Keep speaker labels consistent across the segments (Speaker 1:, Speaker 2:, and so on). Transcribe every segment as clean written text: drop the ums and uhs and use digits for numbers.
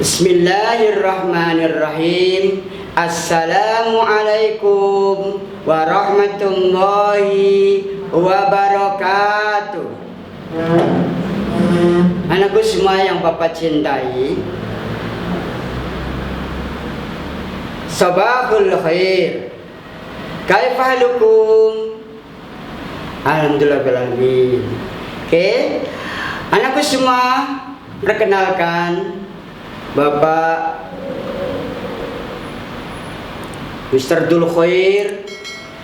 Speaker 1: Bismillahirrahmanirrahim. Assalamualaikum warahmatullahi wabarakatuh. Anakku semua yang Bapak cintai, sabahul khair. Kaifa halukum? Alhamdulillah bil alamin. Oke. Anakku semua, perkenalkan Bapak Mr. Dul Khair,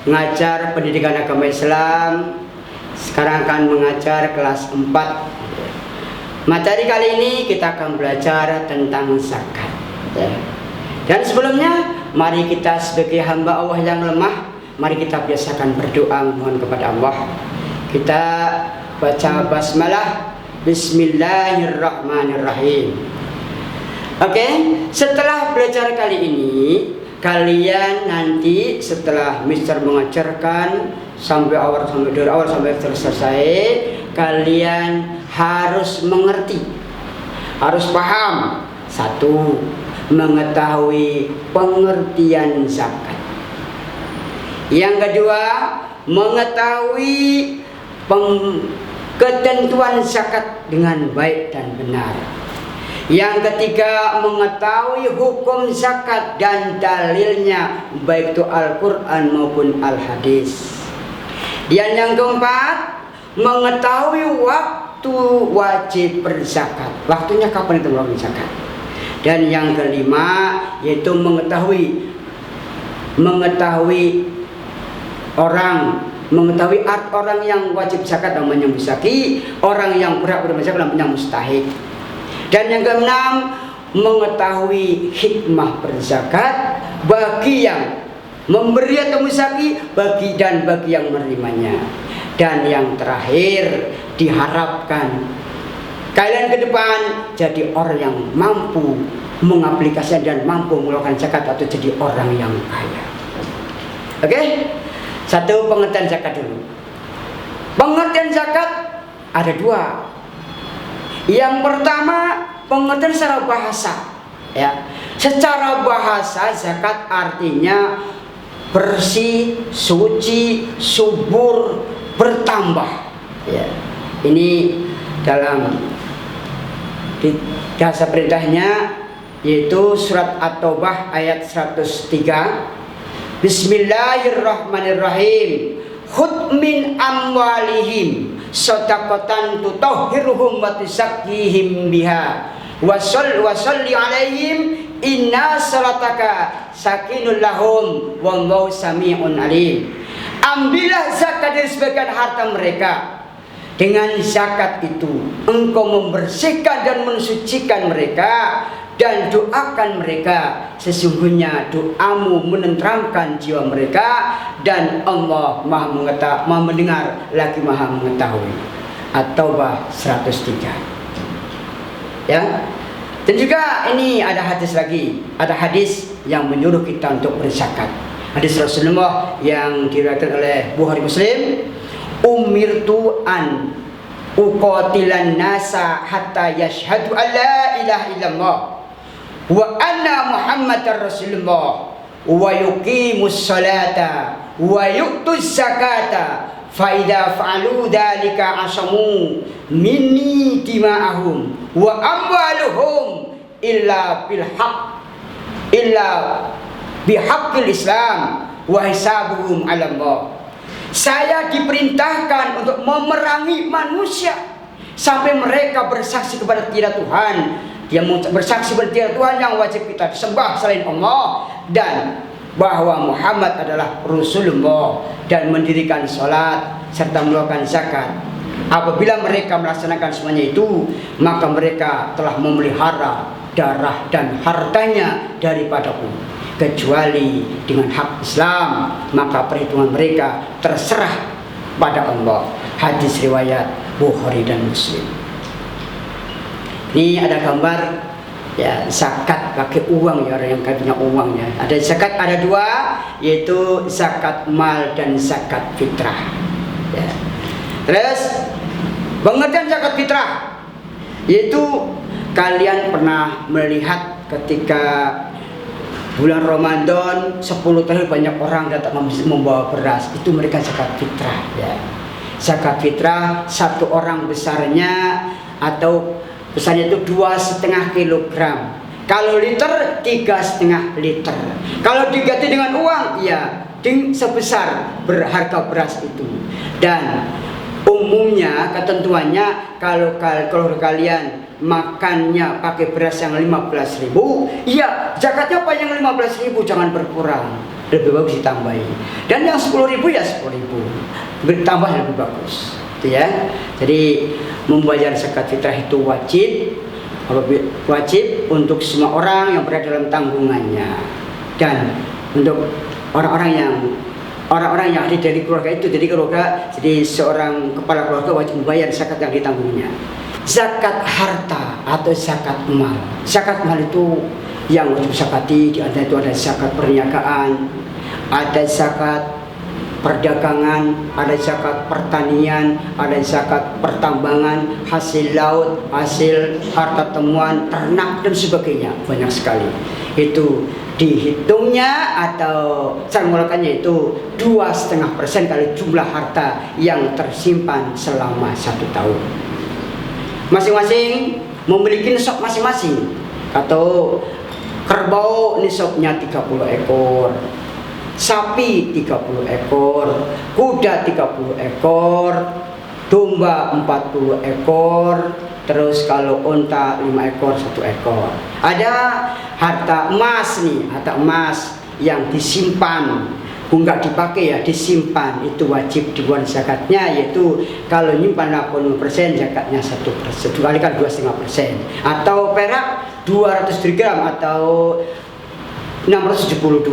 Speaker 1: mengajar pendidikan agama Islam. Sekarang akan mengajar kelas 4. Materi kali ini kita akan belajar tentang zakat, ya. Dan sebelumnya, mari kita sebagai hamba Allah yang lemah, mari kita biasakan berdoa mohon kepada Allah. Kita baca basmalah, Bismillahirrahmanirrahim. Oke, setelah belajar kali ini, kalian nanti setelah Mister mengajarkan sampai awal sampai selesai, kalian harus mengerti, harus paham. Satu, mengetahui pengertian zakat. Yang kedua, mengetahui ketentuan zakat dengan baik dan benar. Yang ketiga, mengetahui hukum zakat dan dalilnya, baik itu Al-Quran maupun Al-Hadis. Dan yang keempat, mengetahui waktu wajib berzakat. Waktunya kapan itu wajib zakat. Dan yang kelima, yaitu mengetahui orang yang wajib zakat namanya mustahik, orang yang berhak berzakat namanya mustahik. Dan yang keenam, mengetahui hikmah berzakat bagi yang memberi atau mustahik, bagi yang menerimanya. Dan yang terakhir, diharapkan kalian ke depan jadi orang yang mampu mengaplikasikan dan mampu mengeluarkan zakat atau jadi orang yang kaya. Oke? Satu, pengertian zakat dulu. Pengertian zakat ada dua. Yang pertama, pengertian secara bahasa, ya. Secara bahasa, zakat artinya bersih, suci, subur, bertambah, ya. Ini dalam bahasa perintahnya, yaitu surat At-Taubah ayat 103. Bismillahirrahmanirrahim. Khudh min amwalihim shadaqatan tutahhiruhum wa tuzakkihim biha wa sholli alaihim inna salataka sakinul lahum wallahu sami'un alim. Ambillah zakat dari sebagian harta mereka. Dengan zakat itu engkau membersihkan dan mensucikan mereka, dan doakan mereka, sesungguhnya doamu menenteramkan jiwa mereka, dan Allah maha mendengar lagi maha mengetahui. At-Taubah 103. Ya. Dan juga ini ada hadis lagi, ada hadis yang menyuruh kita untuk berzakat. Hadis Rasulullah yang diriwayatkan oleh Bukhari Muslim. Umirtu an uqatilan nasa hatta yashhadu an la ilaha illallah wa anna Muhammadar Rasulullah wa yuqimus salata wa yu'tuz zakata fa idza fa'alu dzalika asamu minni dima'ahum wa amwaluhum illa bihaqqil Islam wa hisabuhum 'ala Allah. Saya diperintahkan untuk memerangi manusia sampai mereka bersaksi kepada tiada Tuhan. Dia bersaksi kepada tiada Tuhan yang wajib kita disembah selain Allah, dan bahwa Muhammad adalah Rasulullah, dan mendirikan sholat serta mengeluarkan zakat. Apabila mereka melaksanakan semuanya itu, maka mereka telah memelihara darah dan hartanya daripadaku, kecuali dengan hak Islam, maka perhitungan mereka terserah pada Allah. Hadis riwayat Bukhari dan Muslim. Ini ada gambar, ya, zakat pakai uang, ya, orang yang punya uang, ya. Ada zakat, ada dua, yaitu zakat mal dan zakat fitrah, ya. Terus pengertian zakat fitrah, yaitu kalian pernah melihat ketika bulan Ramadan 10 tahun banyak orang datang membawa beras, itu mereka zakat fitrah ya. Zakat fitrah 1 orang besarnya atau besarnya itu 2,5 kilogram. Kalau liter 3,5 liter. Kalau diganti dengan uang ya sebesar berharga beras itu. Dan umumnya ketentuannya kalau kalian makannya pakai beras yang 15.000, ya zakatnya apa yang 15.000, jangan berkurang, lebih bagus ditambahin. Dan yang 10.000 ya 10.000, bertambah lebih bagus, gitu ya. Jadi membayar zakat fitrah itu wajib untuk semua orang yang berada dalam tanggungannya, dan untuk orang-orang yang ada dari keluarga itu, jadi seorang kepala keluarga wajib membayar zakat yang ditanggungnya. Zakat harta atau zakat mal. Zakat mal itu yang wajib zakati, di antara itu ada zakat perniagaan, ada zakat perdagangan, ada zakat pertanian, ada zakat pertambangan, hasil laut, hasil harta temuan, ternak dan sebagainya, banyak sekali. Itu dihitungnya atau cara mengeluarkannya itu 2,5% kali jumlah harta yang tersimpan selama 1 tahun. Masing-masing memiliki nisab masing-masing. Atau kerbau nisabnya 30 ekor, sapi 30 ekor, kuda 30 ekor, domba 40 ekor, terus kalau unta 5 ekor 1 ekor. Ada harta emas nih, harta emas yang disimpan, enggak dipakai ya, disimpan, itu wajib dibuat zakatnya, yaitu kalau nyimpan 80% zakatnya 1%, dikalikan 2,5%. Atau perak 200 gram atau 672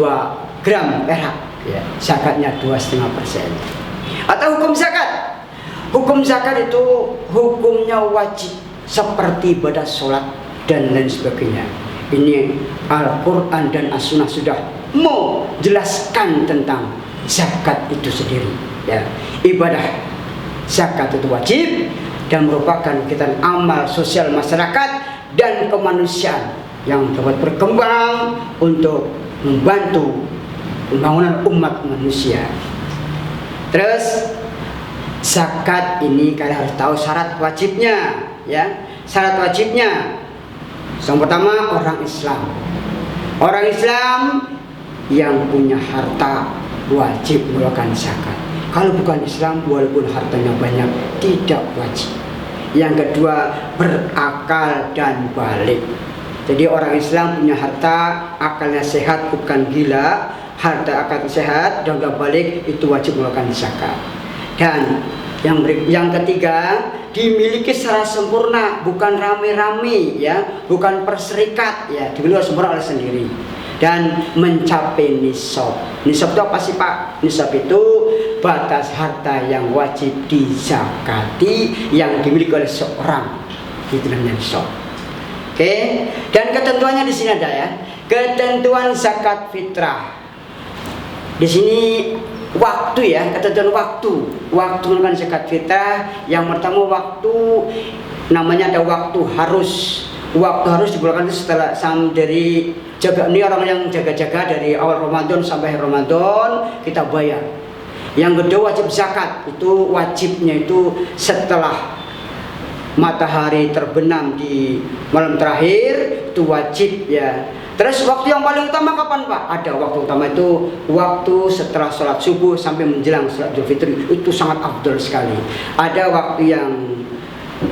Speaker 1: gram perak ya, zakatnya 2,5%. Atau hukum zakat. Hukum zakat itu hukumnya wajib seperti ibadah sholat dan lain sebagainya. Ini Al-Quran dan As-Sunnah sudah mau jelaskan tentang zakat itu sendiri ya. Ibadah zakat itu wajib dan merupakan kegiatan amal sosial masyarakat dan kemanusiaan yang dapat berkembang untuk membantu pembangunan umat manusia. Terus zakat ini kalian harus tahu syarat wajibnya ya. Syarat wajibnya yang pertama, orang Islam. Orang Islam yang punya harta wajib mengeluarkan zakat. Kalau bukan Islam, walaupun hartanya banyak, tidak wajib. Yang kedua, berakal dan balik. Jadi orang Islam punya harta, akalnya sehat, bukan gila. Harta akal sehat dan udah balik, itu wajib mengeluarkan zakat. Dan yang ketiga, dimiliki secara sempurna, bukan rame-rame ya, bukan perserikat ya, dimiliki sempurna oleh sendiri. Dan mencapai nisab. Nisab itu apa sih Pak? Nisab itu batas harta yang wajib dizakati yang dimiliki oleh seorang, itu namanya nisab. Oke, dan ketentuannya di sini ada ya. Ketentuan zakat fitrah. Di sini waktu ya, ketentuan waktu menentukan zakat fitrah. Yang pertama waktu, namanya ada waktu harus dikeluarkan setelah dari jaga, ini orang yang jaga-jaga dari awal Ramadan sampai Ramadan kita bayar. Yang kedua wajib zakat, itu wajibnya itu setelah matahari terbenam di malam terakhir, itu wajib ya. Terus waktu yang paling utama kapan Pak? Ada waktu utama, itu waktu setelah sholat subuh sampai menjelang sholat Idul Fitri, itu sangat afdal sekali. Ada waktu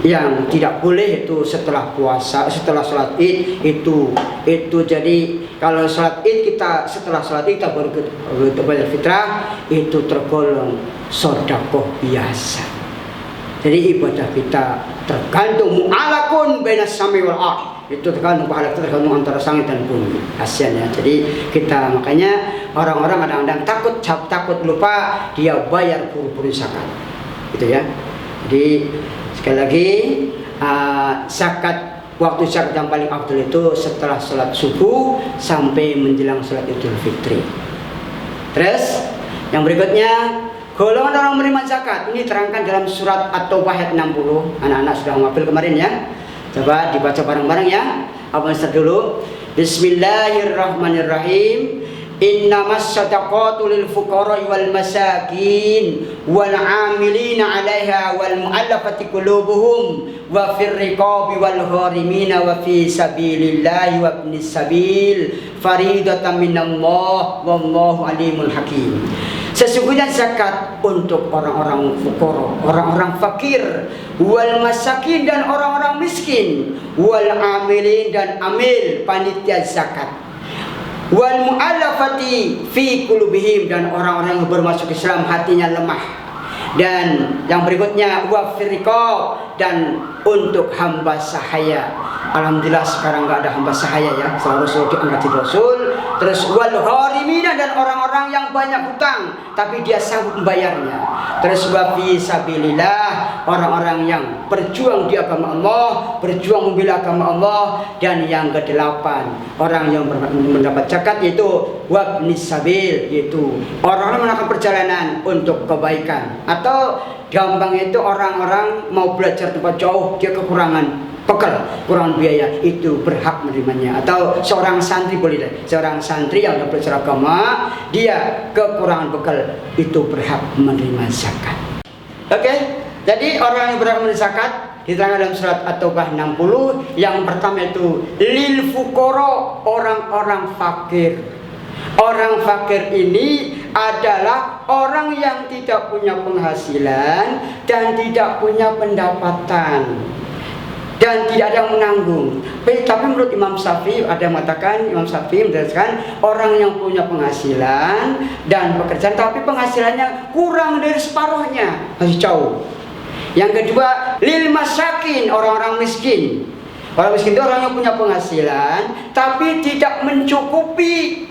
Speaker 1: yang tidak boleh, itu setelah puasa, setelah sholat id, itu jadi kalau sholat id kita, setelah sholat id kita baru bayar fitrah, itu tergolong sedekah biasa. Jadi ibadah kita tergantung mu'alakun bainas sami wal ardh, itu tergantung pahala kita tergantung antara langit dan bumi, kasihan ya. Jadi kita, makanya orang-orang kadang-kadang takut lupa dia bayar buru-buru zakat, gitu ya. Jadi sekali lagi, zakat, waktu zakat yang paling afdal itu setelah sholat subuh sampai menjelang sholat Idul Fitri. Terus yang berikutnya, golongan orang menerima zakat ini terangkan dalam surat At-Taubah ayat 60. Anak-anak sudah mengambil kemarin ya. Coba dibaca bareng-bareng ya. Apa dulu? Bismillahirrahmanirrahim. Innamas sadaqatu lil fuqara'i wal masakin wal 'amilina 'alaiha wal mu'allafati qulubuhum wa fir riqabi wal gharimina wa fi sabilillahi wa ibnis sabil faridatan minallah wallahu alimul hakim. Sesungguhnya zakat untuk orang-orang fuqara, orang-orang fakir, wal masakin dan orang-orang miskin, wal amilin dan amil panitia zakat, wal mu'allafati fi qulubihim dan orang-orang yang bermasuk Islam hatinya lemah, dan yang berikutnya wa firriqab dan untuk hamba sahaya. Alhamdulillah sekarang nggak ada hamba sahaya ya, selalu Rasul diangkat Rasul. Terus wal gharimina dan orang-orang yang banyak hutang tapi dia sanggup membayarnya. Terus wa fi sabilillah orang-orang yang berjuang di agama Allah, berjuang membela agama Allah. Dan yang kedelapan orang yang mendapat zakat yaitu wa ibnis sabil, yaitu orang-orang melakukan perjalanan untuk kebaikan, atau gampang itu orang-orang mau belajar tempat jauh dia kekurangan bekal, kurang biaya, itu berhak menerimanya. Atau seorang santri boleh deh, seorang santri yang sudah belajar agama dia kekurangan bekal, itu berhak menerima zakat. Oke, jadi orang yang berhak menerima zakat diterangkan dalam surat At-Taubah 60. Yang pertama itu lil fuqara, orang-orang fakir. Orang fakir ini adalah orang yang tidak punya penghasilan dan tidak punya pendapatan dan tidak ada yang menanggung. Tapi menurut Imam Syafi'i ada yang mengatakan, Imam Syafi'i menjelaskan orang yang punya penghasilan dan pekerjaan tapi penghasilannya kurang dari separuhnya, masih jauh. Yang kedua lil masakin, orang-orang miskin. Orang miskin itu orang yang punya penghasilan tapi tidak mencukupi.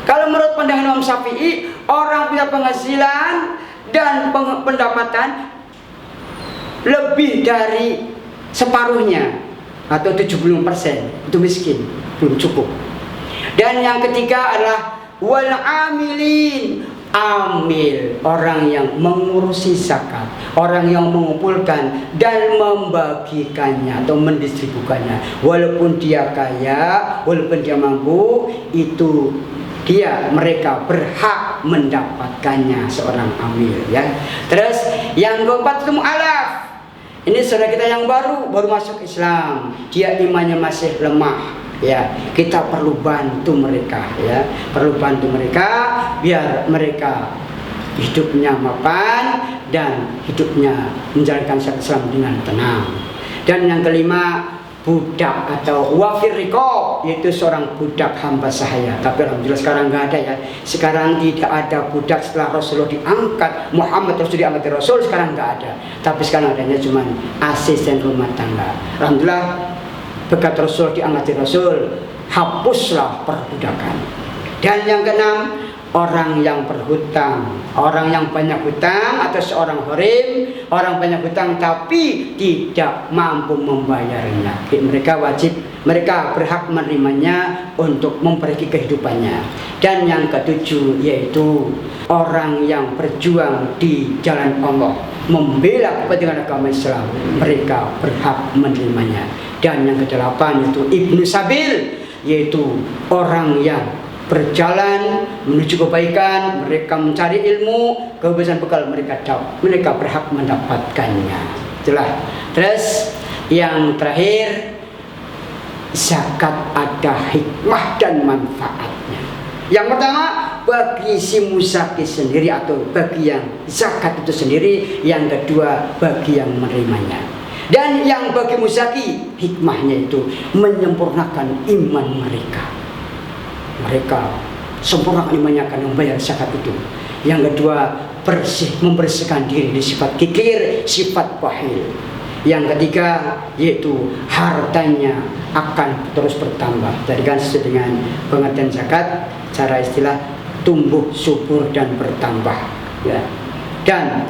Speaker 1: Kalau menurut pandangan Imam Syafi'i, orang punya penghasilan dan pendapatan lebih dari separuhnya atau 75% itu miskin, belum cukup. Dan yang ketiga adalah wal amilin, amil, orang yang mengurusi zakat, orang yang mengumpulkan dan membagikannya atau mendistribusikannya. Walaupun dia kaya, walaupun dia mampu, itu mereka berhak mendapatkannya, seorang amil ya. Terus yang keempat itu mu'alaf. Ini saudara kita yang baru masuk Islam, dia imannya masih lemah ya. Kita perlu bantu mereka ya, perlu bantu mereka biar mereka hidupnya mapan dan hidupnya menjalankan syariat Islam dengan tenang. Dan yang kelima budak atau wafir riqab, yaitu seorang budak hamba sahaya. Tapi alhamdulillah sekarang nggak ada ya. Sekarang tidak ada budak setelah Rasulullah diangkat, Muhammad Rasul diangkat Rasul, sekarang nggak ada. Tapi sekarang adanya cuma asisten rumah tangga. Alhamdulillah berkat Rasul diangkat Rasul, hapuslah perbudakan. Dan yang keenam, orang yang berhutang, orang yang banyak hutang atau seorang gharim, orang banyak hutang tapi tidak mampu membayarnya. Mereka berhak menerimanya untuk memperbaiki kehidupannya. Dan yang ketujuh yaitu orang yang berjuang di jalan Allah, membela kepentingan agama Islam, mereka berhak menerimanya. Dan yang kedelapan yaitu ibnu sabil, yaitu orang yang berjalan menuju kebaikan, mereka mencari ilmu, kebebasan bekal mereka berhak mendapatkannya. Itulah. Terus yang terakhir, zakat ada hikmah dan manfaatnya. Yang pertama bagi si musaki sendiri atau bagi yang zakat itu sendiri. Yang kedua bagi yang menerimanya. Dan yang bagi musaki, hikmahnya itu menyempurnakan iman mereka. Mereka sempurnakan imannya akan membayar zakat itu. Yang kedua membersihkan diri dari sifat kikir, sifat bakhil. Yang ketiga yaitu hartanya akan terus bertambah. Jadi kan sesuai dengan pengertian zakat, cara istilah tumbuh subur dan bertambah ya. Dan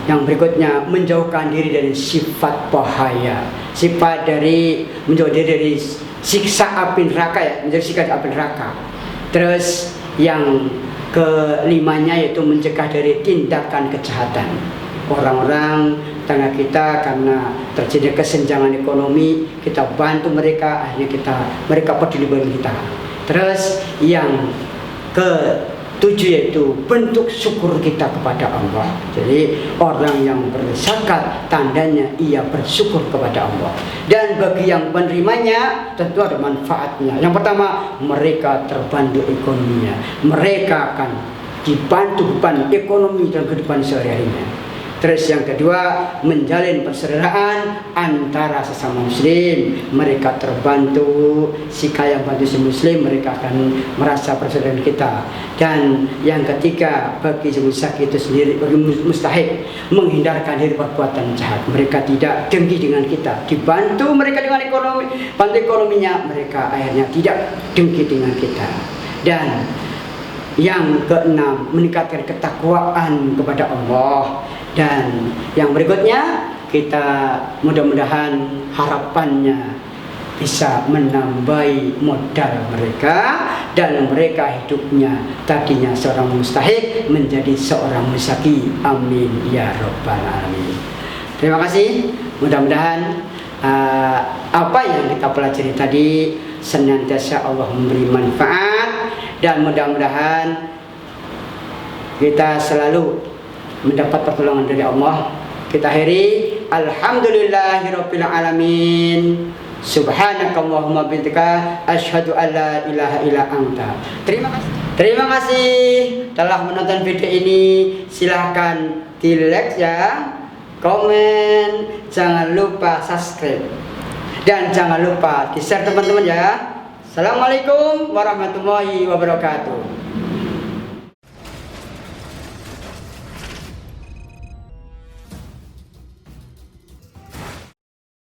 Speaker 1: yang berikutnya menjauhkan diri dari sifat bahaya, sifat dari menjauh diri dari siksa api neraka ya, menjadi siksa api neraka. Terus yang kelimanya yaitu mencegah dari tindakan kejahatan. Orang-orang tengah kita karena terjadi kesenjangan ekonomi, kita bantu mereka, akhirnya mereka peduli dengan kita. Terus yang ketujuh yaitu bentuk syukur kita kepada Allah. Jadi orang yang berzakat tandanya ia bersyukur kepada Allah. Dan bagi yang menerimanya tentu ada manfaatnya. Yang pertama, mereka terbantu ekonominya. Mereka akan dibantu beban ekonomi dan kehidupan sehari-harinya. Terus yang kedua, menjalin persaudaraan antara sesama muslim. Mereka terbantu, jika yang bantu si muslim mereka akan merasa persaudaraan kita. Dan yang ketiga, bagi si mustahik itu sendiri, bagi mustahik menghindarkan dari perbuatan jahat. Mereka tidak dengki dengan kita, dibantu mereka dengan ekonomi, bantu ekonominya, mereka akhirnya tidak dengki dengan kita. Dan yang keenam, meningkatkan ketakwaan kepada Allah. Dan yang berikutnya, kita mudah-mudahan harapannya bisa menambahi modal mereka dan mereka hidupnya tadinya seorang mustahik menjadi seorang musaki. Amin ya rabbal alamin. Terima kasih. Mudah-mudahan apa yang kita pelajari tadi senantiasa Allah memberi manfaat, dan mudah-mudahan kita selalu mendapat pertolongan dari Allah. Kita akhiri, alhamdulillahirabbil alamin. Subhanakallahumma bihamdika asyhadu an la ilaha illa anta. Terima kasih telah menonton video ini. Silahkan di like ya, komen, jangan lupa subscribe, dan jangan lupa di share teman-teman ya. Assalamualaikum warahmatullahi wabarakatuh.